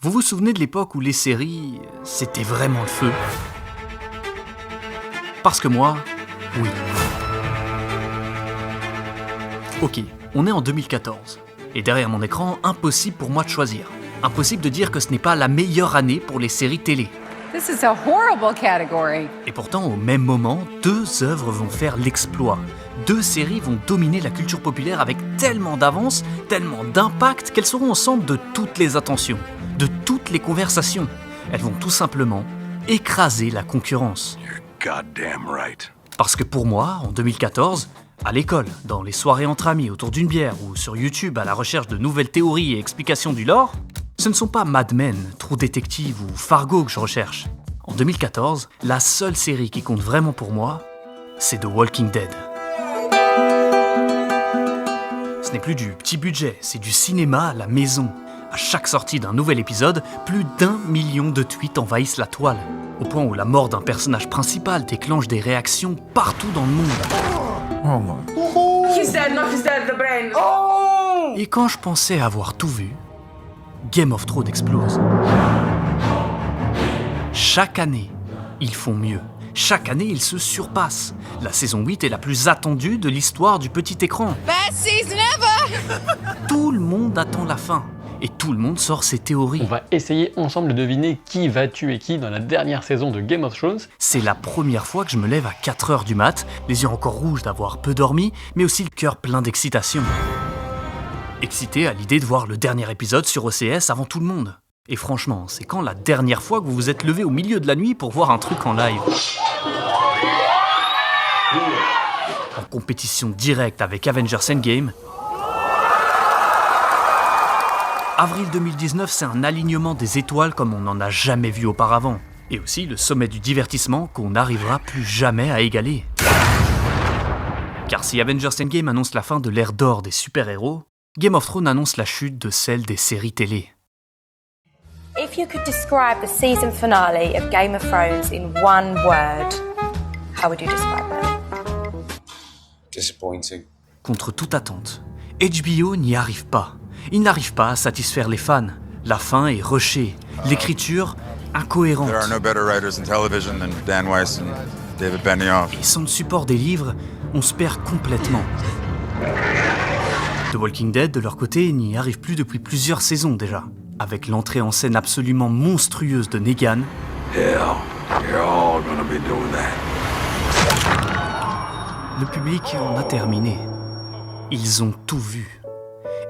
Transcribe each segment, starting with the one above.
Vous vous souvenez de l'époque où les séries, c'était vraiment le feu? Parce que moi, oui. Ok, on est en 2014. Et derrière mon écran, impossible pour moi de choisir. Impossible de dire que ce n'est pas la meilleure année pour les séries télé. This is a horrible category. Et pourtant, au même moment, 2 œuvres vont faire l'exploit. 2 séries vont dominer la culture populaire avec tellement d'avance, tellement d'impact qu'elles seront au centre de toutes les attentions, de toutes les conversations. Elles vont tout simplement écraser la concurrence. You're goddamn right. Parce que pour moi, en 2014, à l'école, dans les soirées entre amis autour d'une bière ou sur YouTube à la recherche de nouvelles théories et explications du lore, ce ne sont pas Mad Men, True Detective ou Fargo que je recherche. En 2014, la seule série qui compte vraiment pour moi, c'est The Walking Dead. Ce n'est plus du petit budget, c'est du cinéma à la maison. À chaque sortie d'un nouvel épisode, plus d'1 million de tweets envahissent la toile, au point où la mort d'un personnage principal déclenche des réactions partout dans le monde. He's dead, not he's dead, the brain. Et quand je pensais avoir tout vu, Game of Thrones explose. Chaque année, ils font mieux. Chaque année, ils se surpassent. La saison 8 est la plus attendue de l'histoire du petit écran. Best season ever! Tout le monde attend la fin. Et tout le monde sort ses théories. On va essayer ensemble de deviner qui va tuer qui dans la dernière saison de Game of Thrones. C'est la première fois que je me lève à 4h du mat, les yeux encore rouges d'avoir peu dormi, mais aussi le cœur plein d'excitation. Excité à l'idée de voir le dernier épisode sur OCS avant tout le monde. Et franchement, c'est quand la dernière fois que vous vous êtes levé au milieu de la nuit pour voir un truc en live? En compétition directe avec Avengers Endgame, avril 2019, c'est un alignement des étoiles comme on n'en a jamais vu auparavant. Et aussi le sommet du divertissement qu'on n'arrivera plus jamais à égaler. Car si Avengers Endgame annonce la fin de l'ère d'or des super-héros, Game of Thrones annonce la chute de celle des séries télé. If you could describe the season finale of Game of Thrones in one word, how would you describe it? Disappointing. Contre toute attente, HBO n'y arrive pas. Il n'arrive pas à satisfaire les fans. La fin est rushée, l'écriture incohérente. There are no better writers in television than Dan Weiss and David Benioff. Et sans le support des livres, on se perd complètement. The Walking Dead, de leur côté, n'y arrive plus depuis plusieurs saisons déjà. Avec l'entrée en scène absolument monstrueuse de Negan, Hell, you're all gonna be doing that. le public en a terminé. Ils ont tout vu.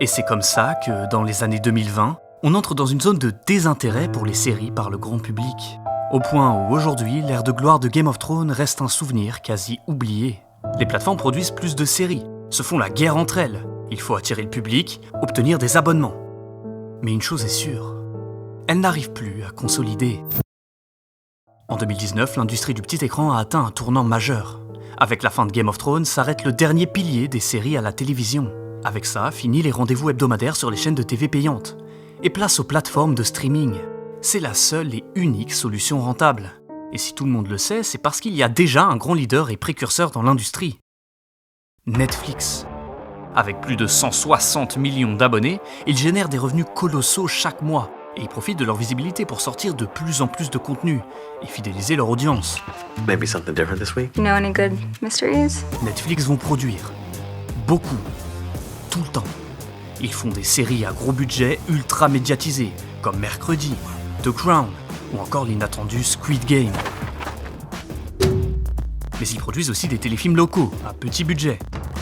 Et c'est comme ça que, dans les années 2020, on entre dans une zone de désintérêt pour les séries par le grand public. Au point où aujourd'hui, l'ère de gloire de Game of Thrones reste un souvenir quasi oublié. Les plateformes produisent plus de séries, se font la guerre entre elles. Il faut attirer le public, obtenir des abonnements. Mais une chose est sûre, elles n'arrivent plus à consolider. En 2019, l'industrie du petit écran a atteint un tournant majeur. Avec la fin de Game of Thrones, s'arrête le dernier pilier des séries à la télévision. Avec ça, fini les rendez-vous hebdomadaires sur les chaînes de TV payantes. Et place aux plateformes de streaming. C'est la seule et unique solution rentable. Et si tout le monde le sait, c'est parce qu'il y a déjà un grand leader et précurseur dans l'industrie. Netflix. Avec plus de 160 millions d'abonnés, ils génèrent des revenus colossaux chaque mois. Et ils profitent de leur visibilité pour sortir de plus en plus de contenu et fidéliser leur audience. Maybe something different this week? You know any good mysteries? Netflix vont produire. Beaucoup. Tout le temps. Ils font des séries à gros budget ultra médiatisées, comme Mercredi, The Crown, ou encore l'inattendu Squid Game. Mais ils produisent aussi des téléfilms locaux, à petit budget,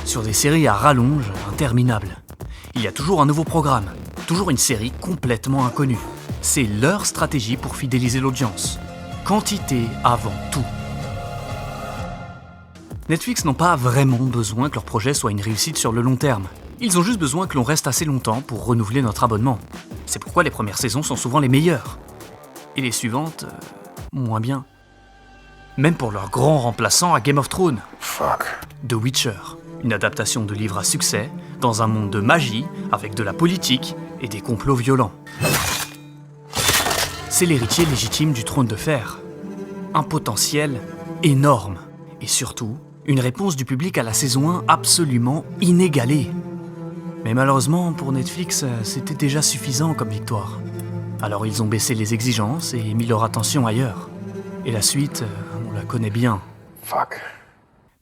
sur des séries à rallonge interminables. Il y a toujours un nouveau programme, toujours une série complètement inconnue. C'est leur stratégie pour fidéliser l'audience. Quantité avant tout. Netflix n'ont pas vraiment besoin que leur projet soit une réussite sur le long terme. Ils ont juste besoin que l'on reste assez longtemps pour renouveler notre abonnement. C'est pourquoi les premières saisons sont souvent les meilleures. Et les suivantes, moins bien. Même pour leur grand remplaçant à Game of Thrones. Fuck. The Witcher, une adaptation de livre à succès, dans un monde de magie, avec de la politique et des complots violents. C'est l'héritier légitime du trône de fer. Un potentiel énorme. Et surtout, une réponse du public à la saison 1 absolument inégalée. Mais malheureusement, pour Netflix, c'était déjà suffisant comme victoire. Alors ils ont baissé les exigences et mis leur attention ailleurs. Et la suite, on la connaît bien. Fuck.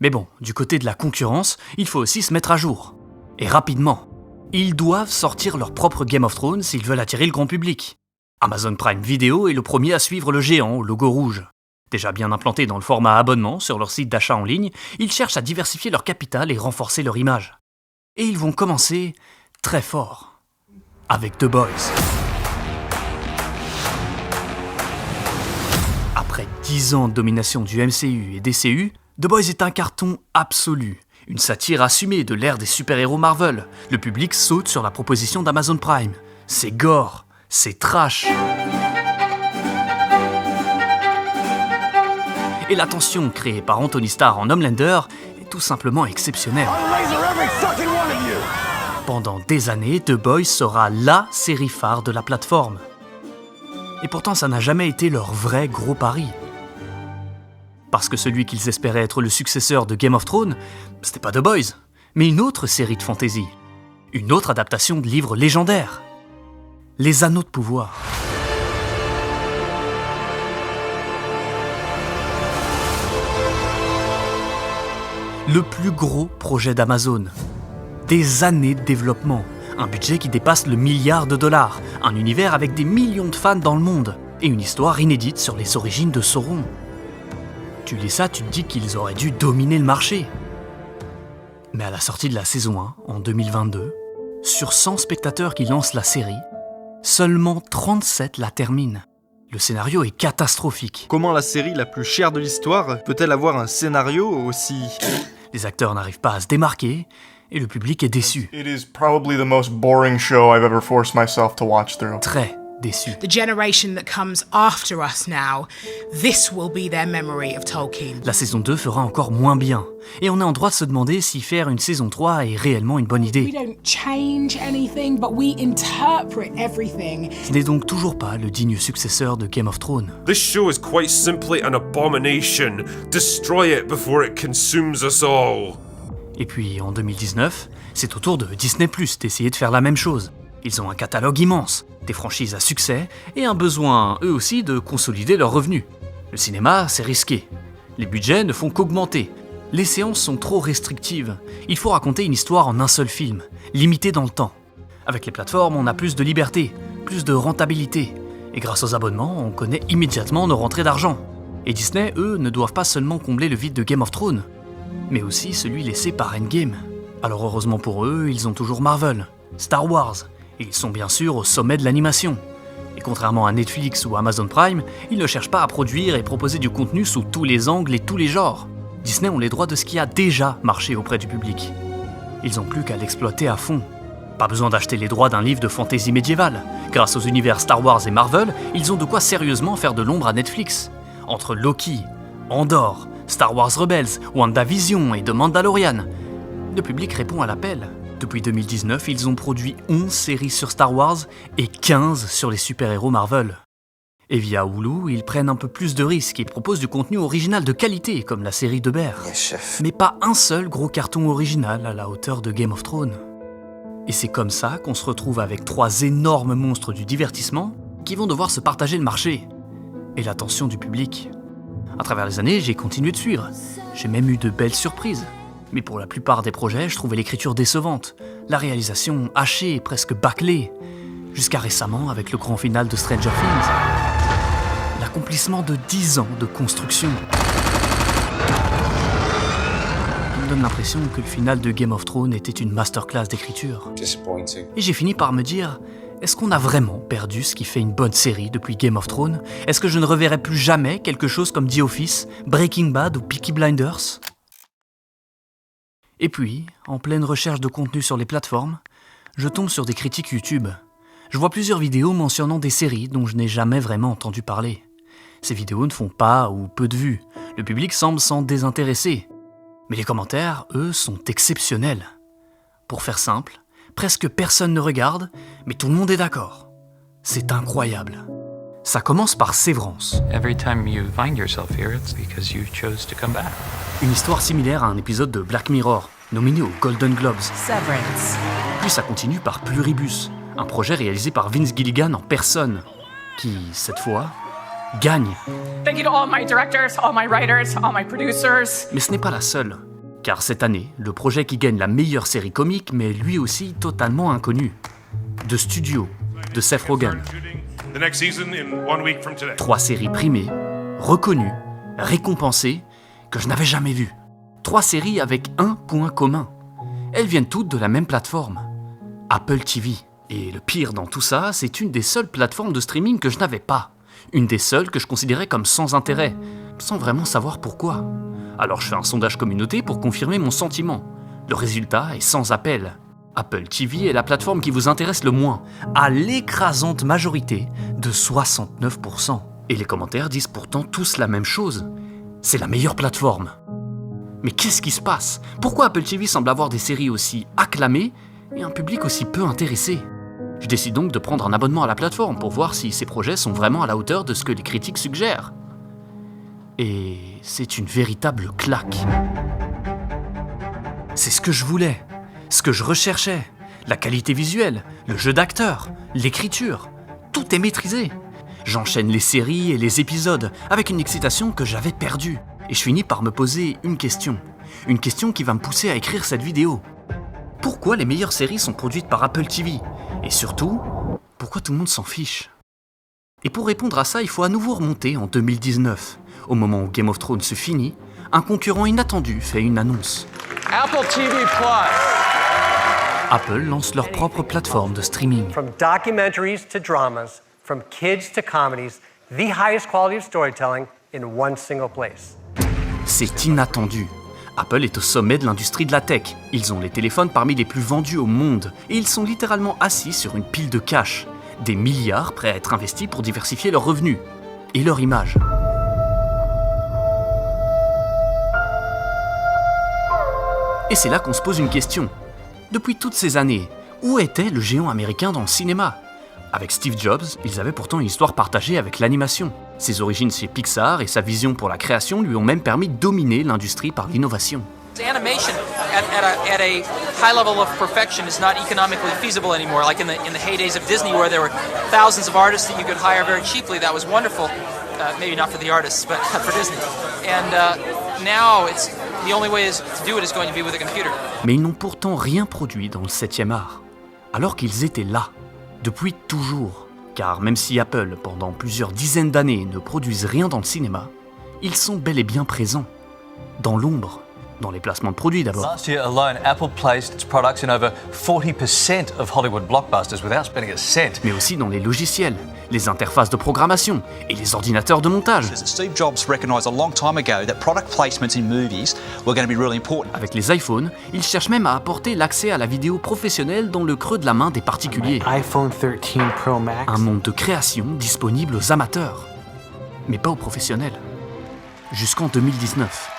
Mais bon, du côté de la concurrence, il faut aussi se mettre à jour. Et rapidement. Ils doivent sortir leur propre Game of Thrones s'ils veulent attirer le grand public. Amazon Prime Video est le premier à suivre le géant au logo rouge. Déjà bien implanté dans le format abonnement sur leur site d'achat en ligne, ils cherchent à diversifier leur capital et renforcer leur image. Et ils vont commencer très fort. Avec The Boys. Après 10 ans de domination du MCU et DCU, The Boys est un carton absolu. Une satire assumée de l'ère des super-héros Marvel. Le public saute sur la proposition d'Amazon Prime. C'est gore, c'est trash. Et la tension créée par Anthony Starr en Homelander est tout simplement exceptionnelle. Pendant des années, The Boys sera LA série phare de la plateforme. Et pourtant, ça n'a jamais été leur vrai gros pari. Parce que celui qu'ils espéraient être le successeur de Game of Thrones, c'était pas The Boys, mais une autre série de fantasy. Une autre adaptation de livres légendaires. Les Anneaux de pouvoir. Le plus gros projet d'Amazon. Des années de développement. Un budget qui dépasse le $1 milliard. Un univers avec des millions de fans dans le monde. Et une histoire inédite sur les origines de Sauron. Tu lis ça, tu te dis qu'ils auraient dû dominer le marché. Mais à la sortie de la saison 1, en 2022, sur 100 spectateurs qui lancent la série, seulement 37 la terminent. Le scénario est catastrophique. Comment la série la plus chère de l'histoire peut-elle avoir un scénario aussi... Les acteurs n'arrivent pas à se démarquer, et le public est déçu. It is probably the most boring show I've ever forced myself to watch through. Très déçu. The generation that comes after us now, this will be their memory of Tolkien. La saison 2 fera encore moins bien, et on est en droit de se demander si faire une saison 3 est réellement une bonne idée. We don't change anything, but we interpret everything. Ce n'est donc toujours pas le digne successeur de Game of Thrones. This show is quite simply an abomination. Destroy it before it consumes us all. Et puis en 2019, c'est au tour de Disney+ d'essayer de faire la même chose. Ils ont un catalogue immense, des franchises à succès et un besoin, eux aussi, de consolider leurs revenus. Le cinéma, c'est risqué. Les budgets ne font qu'augmenter. Les séances sont trop restrictives. Il faut raconter une histoire en un seul film, limité dans le temps. Avec les plateformes, on a plus de liberté, plus de rentabilité. Et grâce aux abonnements, on connaît immédiatement nos rentrées d'argent. Et Disney, eux, ne doivent pas seulement combler le vide de Game of Thrones, mais aussi celui laissé par Endgame. Alors heureusement pour eux, ils ont toujours Marvel, Star Wars, et ils sont bien sûr au sommet de l'animation. Et contrairement à Netflix ou Amazon Prime, ils ne cherchent pas à produire et proposer du contenu sous tous les angles et tous les genres. Disney ont les droits de ce qui a déjà marché auprès du public. Ils n'ont plus qu'à l'exploiter à fond. Pas besoin d'acheter les droits d'un livre de fantasy médiévale. Grâce aux univers Star Wars et Marvel, ils ont de quoi sérieusement faire de l'ombre à Netflix. Entre Loki, Andor, Star Wars Rebels, WandaVision et The Mandalorian, le public répond à l'appel. Depuis 2019, ils ont produit 11 séries sur Star Wars et 15 sur les super-héros Marvel. Et via Hulu, ils prennent un peu plus de risques et proposent du contenu original de qualité, comme la série de Bear. Mais pas un seul gros carton original à la hauteur de Game of Thrones. Et c'est comme ça qu'on se retrouve avec 3 énormes monstres du divertissement qui vont devoir se partager le marché et l'attention du public. À travers les années, j'ai continué de suivre. J'ai même eu de belles surprises. Mais pour la plupart des projets, je trouvais l'écriture décevante, la réalisation hachée, presque bâclée. Jusqu'à récemment avec le grand final de Stranger Things. L'accomplissement de 10 ans de construction. Ça me donne l'impression que le final de Game of Thrones était une masterclass d'écriture. Et j'ai fini par me dire, est-ce qu'on a vraiment perdu ce qui fait une bonne série depuis Game of Thrones ? Est-ce que je ne reverrai plus jamais quelque chose comme The Office, Breaking Bad ou Peaky Blinders ? Et puis, en pleine recherche de contenu sur les plateformes, je tombe sur des critiques YouTube. Je vois plusieurs vidéos mentionnant des séries dont je n'ai jamais vraiment entendu parler. Ces vidéos ne font pas ou peu de vues. Le public semble s'en désintéresser. Mais les commentaires, eux, sont exceptionnels. Pour faire simple, presque personne ne regarde, mais tout le monde est d'accord. C'est incroyable. Ça commence par Sévrance. Every time you find yourself here, it's because you chose to come back. Une histoire similaire à un épisode de Black Mirror, nominé aux Golden Globes. Severance. Puis ça continue par Pluribus, un projet réalisé par Vince Gilligan en personne. qui, cette fois, gagne. Thank you to all my directors, all my writers, all my producers. Mais ce n'est pas la seule, car cette année, le projet qui gagne la meilleure série comique m'est lui aussi totalement inconnu. The Studio, de Seth Rogen. 3 séries primées, reconnues, récompensées, que je n'avais jamais vues. 3 séries avec un point commun. Elles viennent toutes de la même plateforme, Apple TV. Et le pire dans tout ça, c'est une des seules plateformes de streaming que je n'avais pas. Une des seules que je considérais comme sans intérêt, sans vraiment savoir pourquoi. Alors je fais un sondage communauté pour confirmer mon sentiment. Le résultat est sans appel. Apple TV est la plateforme qui vous intéresse le moins, à l'écrasante majorité de 69%. Et les commentaires disent pourtant tous la même chose. C'est la meilleure plateforme. Mais qu'est-ce qui se passe? Pourquoi Apple TV semble avoir des séries aussi acclamées et un public aussi peu intéressé? Je décide donc de prendre un abonnement à la plateforme pour voir si ces projets sont vraiment à la hauteur de ce que les critiques suggèrent. Et c'est une véritable claque. C'est ce que je voulais, ce que je recherchais. La qualité visuelle, le jeu d'acteur, l'écriture, tout est maîtrisé. J'enchaîne les séries et les épisodes avec une excitation que j'avais perdue. Et je finis par me poser une question qui va me pousser à écrire cette vidéo. Pourquoi les meilleures séries sont produites par Apple TV? Et surtout, pourquoi tout le monde s'en fiche? Et pour répondre à ça, il faut à nouveau remonter en 2019. Au moment où Game of Thrones se finit, un concurrent inattendu fait une annonce. Apple TV+. Apple lance leur propre plateforme de streaming. From documentaries to dramas, from kids to comedies, the highest quality of storytelling in one single place. C'est inattendu. Apple est au sommet de l'industrie de la tech. Ils ont les téléphones parmi les plus vendus au monde. Et ils sont littéralement assis sur une pile de cash. Des milliards prêts à être investis pour diversifier leurs revenus. Et leur image. Et c'est là qu'on se pose une question. Depuis toutes ces années, où était le géant américain dans le cinéma? Avec Steve Jobs, ils avaient pourtant une histoire partagée avec l'animation. Ses origines chez Pixar et sa vision pour la création lui ont même permis de dominer l'industrie par l'innovation. Animation at a high level of perfection is not economically feasible anymore. Like in the heydays of Disney, where there were thousands of artists that you could hire very cheaply, that was wonderful. Maybe not for the artists, but for Disney. And now it's the only way to do it is going to be with a computer. Mais ils n'ont pourtant rien produit dans le 7e art, alors qu'ils étaient là, depuis toujours. Car même si Apple, pendant plusieurs dizaines d'années, ne produisent rien dans le cinéma, ils sont bel et bien présents, dans l'ombre. Dans les placements de produits d'abord. Last year alone, Apple placed its products in over 40% of Hollywood blockbusters without spending a cent. Mais aussi dans les logiciels, les interfaces de programmation et les ordinateurs de montage. Steve Jobs recognized a long time ago that product placements in movies were going to be really important. Avec les iPhones, ils cherchent même à apporter l'accès à la vidéo professionnelle dans le creux de la main des particuliers. iPhone 13 Pro Max. Un monde de création disponible aux amateurs, mais pas aux professionnels. Jusqu'en 2019.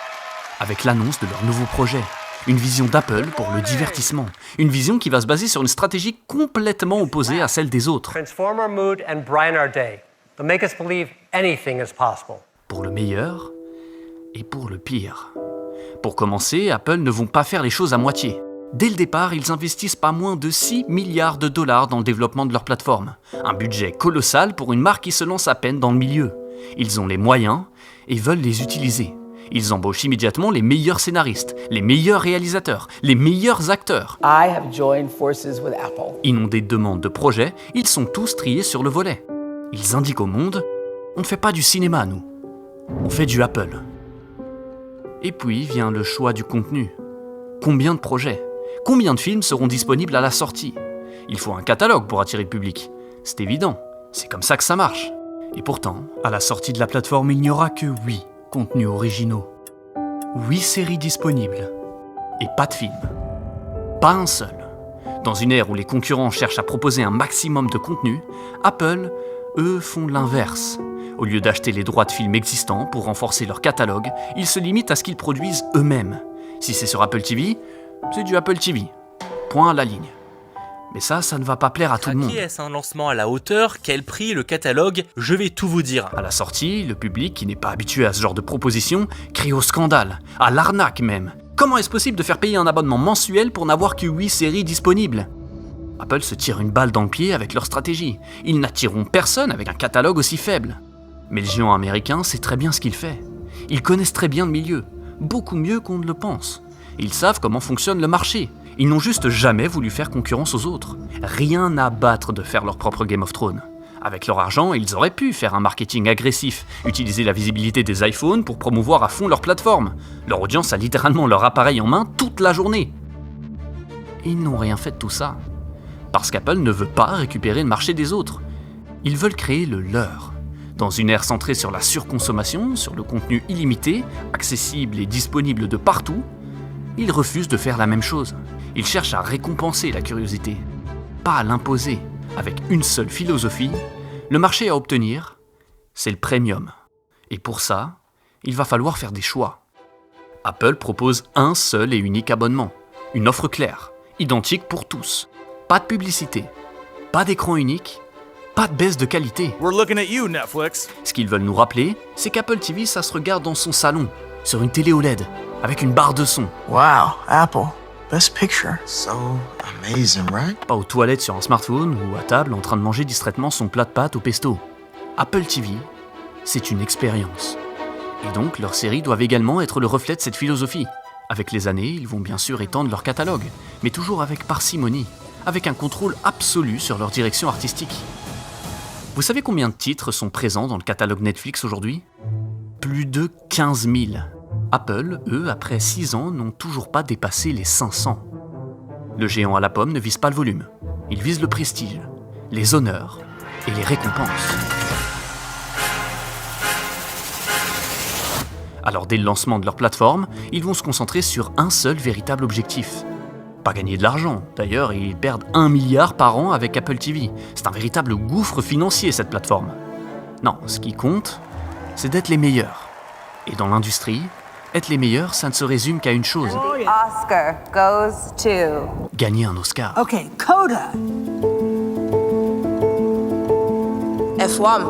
Avec l'annonce de leur nouveau projet, une vision d'Apple pour le divertissement, une vision qui va se baser sur une stratégie complètement opposée à celle des autres. Transform our mood and brighten our day. They'll make us believe anything is possible. Pour le meilleur et pour le pire. Pour commencer, Apple ne vont pas faire les choses à moitié. Dès le départ, ils investissent pas moins de 6 milliards de dollars dans le développement de leur plateforme. Un budget colossal pour une marque qui se lance à peine dans le milieu. Ils ont les moyens et veulent les utiliser. Ils embauchent immédiatement les meilleurs scénaristes, les meilleurs réalisateurs, les meilleurs acteurs. I have joined forces with Apple. Inondés de demandes de projets, ils sont tous triés sur le volet. Ils indiquent au monde, on ne fait pas du cinéma, nous. On fait du Apple. Et puis vient le choix du contenu. Combien de projets? Combien de films seront disponibles à la sortie? Il faut un catalogue pour attirer le public. C'est évident, c'est comme ça que ça marche. Et pourtant, à la sortie de la plateforme, il n'y aura que 8 contenus originaux. 8 séries disponibles. Et pas de film. Pas un seul. Dans une ère où les concurrents cherchent à proposer un maximum de contenu, Apple, eux, font l'inverse. Au lieu d'acheter les droits de films existants pour renforcer leur catalogue, ils se limitent à ce qu'ils produisent eux-mêmes. Si c'est sur Apple TV, c'est du Apple TV. Point à la ligne. Mais ça ne va pas plaire à tout le monde. Est-ce un lancement à la hauteur? Quel prix? Le catalogue? Je vais tout vous dire. À la sortie, le public, qui n'est pas habitué à ce genre de proposition, crie au scandale, à l'arnaque même. Comment est-ce possible de faire payer un abonnement mensuel pour n'avoir que 8 séries disponibles? Apple se tire une balle dans le pied avec leur stratégie. Ils n'attireront personne avec un catalogue aussi faible. Mais le géant américain sait très bien ce qu'il fait. Ils connaissent très bien le milieu, beaucoup mieux qu'on ne le pense. Ils savent comment fonctionne le marché. Ils n'ont juste jamais voulu faire concurrence aux autres. Rien à battre de faire leur propre Game of Thrones. Avec leur argent, ils auraient pu faire un marketing agressif, utiliser la visibilité des iPhones pour promouvoir à fond leur plateforme. Leur audience a littéralement leur appareil en main toute la journée. Ils n'ont rien fait de tout ça. Parce qu'Apple ne veut pas récupérer le marché des autres. Ils veulent créer le leur. Dans une ère centrée sur la surconsommation, sur le contenu illimité, accessible et disponible de partout, ils refusent de faire la même chose. Ils cherchent à récompenser la curiosité, pas à l'imposer, avec une seule philosophie. Le marché à obtenir, c'est le premium. Et pour ça, il va falloir faire des choix. Apple propose un seul et unique abonnement, une offre claire, identique pour tous. Pas de publicité, pas d'écran unique, pas de baisse de qualité. We're looking at you, Netflix. Ce qu'ils veulent nous rappeler, c'est qu'Apple TV, ça se regarde dans son salon, sur une télé OLED, avec une barre de son. Wow, Apple. Best picture. So amazing, right? Pas aux toilettes sur un smartphone ou à table en train de manger distraitement son plat de pâtes au pesto. Apple TV, c'est une expérience. Et donc, leurs séries doivent également être le reflet de cette philosophie. Avec les années, ils vont bien sûr étendre leur catalogue, mais toujours avec parcimonie, avec un contrôle absolu sur leur direction artistique. Vous savez combien de titres sont présents dans le catalogue Netflix aujourd'hui ? Plus de 15 000. Apple, eux, après 6 ans, n'ont toujours pas dépassé les 500. Le géant à la pomme ne vise pas le volume. Il vise le prestige, les honneurs et les récompenses. Alors dès le lancement de leur plateforme, ils vont se concentrer sur un seul véritable objectif. Pas gagner de l'argent. D'ailleurs, ils perdent 1 milliard par an avec Apple TV. C'est un véritable gouffre financier, cette plateforme. Non, ce qui compte, c'est d'être les meilleurs. Et dans l'industrie, être les meilleurs, ça ne se résume qu'à une chose. Oscar goes to... Gagner un Oscar. Okay, Coda. F1.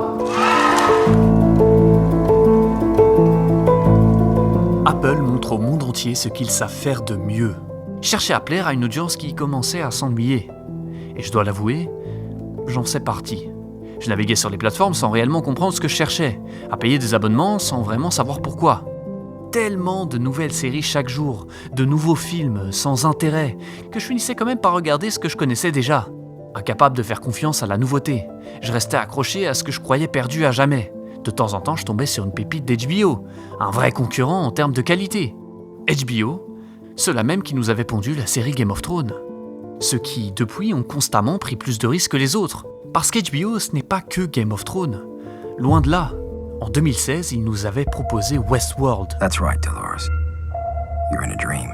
Apple montre au monde entier ce qu'ils savent faire de mieux. Chercher à plaire à une audience qui commençait à s'ennuyer. Et je dois l'avouer, j'en faisais partie. Je naviguais sur les plateformes sans réellement comprendre ce que je cherchais, à payer des abonnements sans vraiment savoir pourquoi. Tellement de nouvelles séries chaque jour, de nouveaux films sans intérêt, que je finissais quand même par regarder ce que je connaissais déjà. Incapable de faire confiance à la nouveauté, je restais accroché à ce que je croyais perdu à jamais. De temps en temps, je tombais sur une pépite d'HBO, un vrai concurrent en termes de qualité. HBO, ceux-là même qui nous avaient pondu la série Game of Thrones. Ceux qui, depuis, ont constamment pris plus de risques que les autres. Parce qu'HBO, ce n'est pas que Game of Thrones. Loin de là. En 2016, ils nous avaient proposé Westworld. That's right, Dolores. You're in a dream.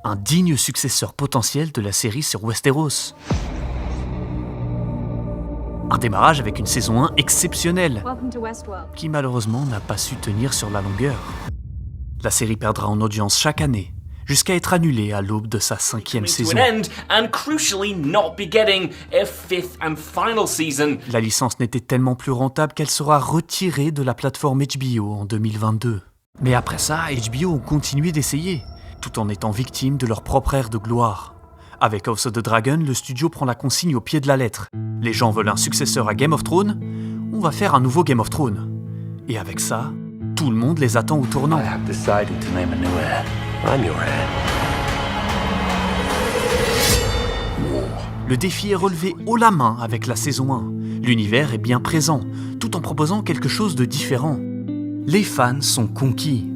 Un digne successeur potentiel de la série sur Westeros. Un démarrage avec une saison 1 exceptionnelle, qui malheureusement n'a pas su tenir sur la longueur. La série perdra en audience chaque année, jusqu'à être annulée à l'aube de sa 5e saison. La licence n'était tellement plus rentable qu'elle sera retirée de la plateforme HBO en 2022. Mais après ça, HBO ont continué d'essayer, tout en étant victimes de leur propre ère de gloire. Avec House of the Dragon, le studio prend la consigne au pied de la lettre. Les gens veulent un successeur à Game of Thrones, on va faire un nouveau Game of Thrones. Et avec ça, tout le monde les attend au tournant. Le défi est relevé haut la main avec la saison 1. L'univers est bien présent, tout en proposant quelque chose de différent. Les fans sont conquis.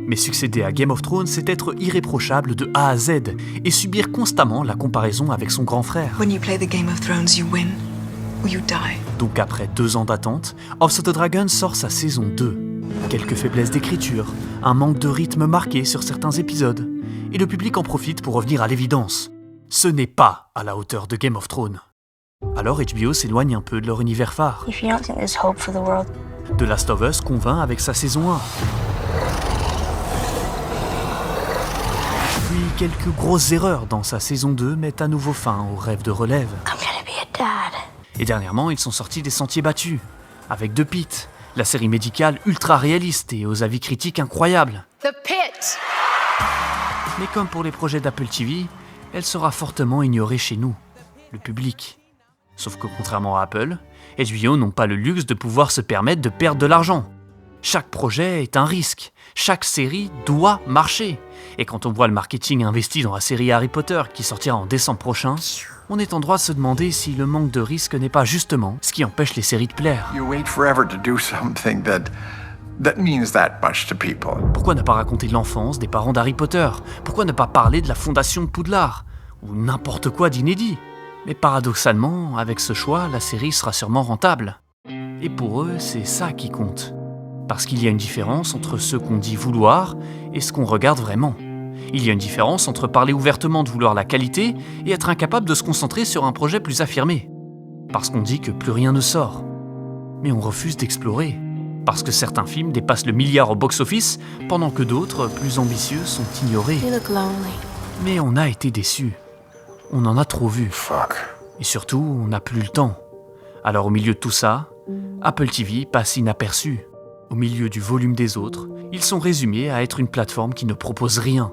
Mais succéder à Game of Thrones, c'est être irréprochable de A à Z et subir constamment la comparaison avec son grand frère. When you play the Game of Thrones, you win or you die. Donc après 2 ans d'attente, House of the Dragon sort sa saison 2. Quelques faiblesses d'écriture, un manque de rythme marqué sur certains épisodes, et le public en profite pour revenir à l'évidence. Ce n'est pas à la hauteur de Game of Thrones. Alors HBO s'éloigne un peu de leur univers phare. If you don't think there's hope for the world. The Last of Us convainc avec sa saison 1. Puis quelques grosses erreurs dans sa saison 2 mettent à nouveau fin au rêve de relève. I'm gonna be a dad. Et dernièrement, ils sont sortis des sentiers battus, avec The Pitt, la série médicale ultra réaliste et aux avis critiques incroyables. The Pit. Mais comme pour les projets d'Apple TV, elle sera fortement ignorée chez nous. le public. Sauf que contrairement à Apple, HBO n'ont pas le luxe de pouvoir se permettre de perdre de l'argent. Chaque projet est un risque, chaque série doit marcher. Et quand on voit le marketing investi dans la série Harry Potter qui sortira en décembre prochain, on est en droit de se demander si le manque de risque n'est pas justement ce qui empêche les séries de plaire. You wait forever to do something that means that much to people. Pourquoi ne pas raconter l'enfance des parents d'Harry Potter? Pourquoi ne pas parler de la fondation de Poudlard? Ou n'importe quoi d'inédit? Mais paradoxalement, avec ce choix, la série sera sûrement rentable. Et pour eux, c'est ça qui compte. Parce qu'il y a une différence entre ce qu'on dit vouloir et ce qu'on regarde vraiment. Il y a une différence entre parler ouvertement de vouloir la qualité et être incapable de se concentrer sur un projet plus affirmé. Parce qu'on dit que plus rien ne sort. Mais on refuse d'explorer. Parce que certains films dépassent le milliard au box-office, pendant que d'autres, plus ambitieux, sont ignorés. Mais on a été déçus. On en a trop vu. Et surtout, on n'a plus le temps. Alors au milieu de tout ça, Apple TV passe inaperçu. Au milieu du volume des autres, ils sont résumés à être une plateforme qui ne propose rien.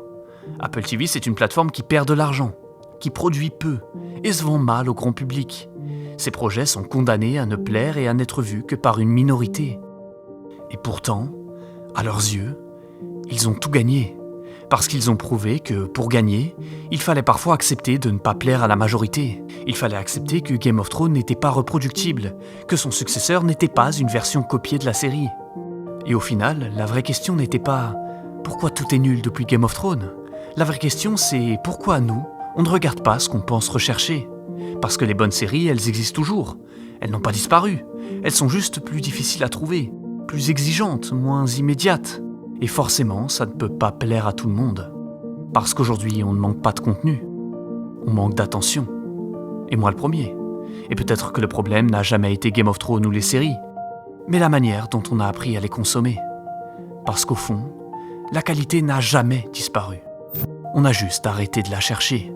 Apple TV, c'est une plateforme qui perd de l'argent, qui produit peu et se vend mal au grand public. Ces projets sont condamnés à ne plaire et à n'être vus que par une minorité. Et pourtant, à leurs yeux, ils ont tout gagné. Parce qu'ils ont prouvé que, pour gagner, il fallait parfois accepter de ne pas plaire à la majorité. Il fallait accepter que Game of Thrones n'était pas reproductible, que son successeur n'était pas une version copiée de la série. Et au final, la vraie question n'était pas « Pourquoi tout est nul depuis Game of Thrones ?» La vraie question, c'est « Pourquoi nous, on ne regarde pas ce qu'on pense rechercher ?» Parce que les bonnes séries, elles existent toujours. Elles n'ont pas disparu. Elles sont juste plus difficiles à trouver, plus exigeantes, moins immédiates. Et forcément, ça ne peut pas plaire à tout le monde. Parce qu'aujourd'hui, on ne manque pas de contenu. On manque d'attention. Et moi le premier. Et peut-être que le problème n'a jamais été Game of Thrones ou les séries, mais la manière dont on a appris à les consommer. Parce qu'au fond, la qualité n'a jamais disparu. On a juste arrêté de la chercher.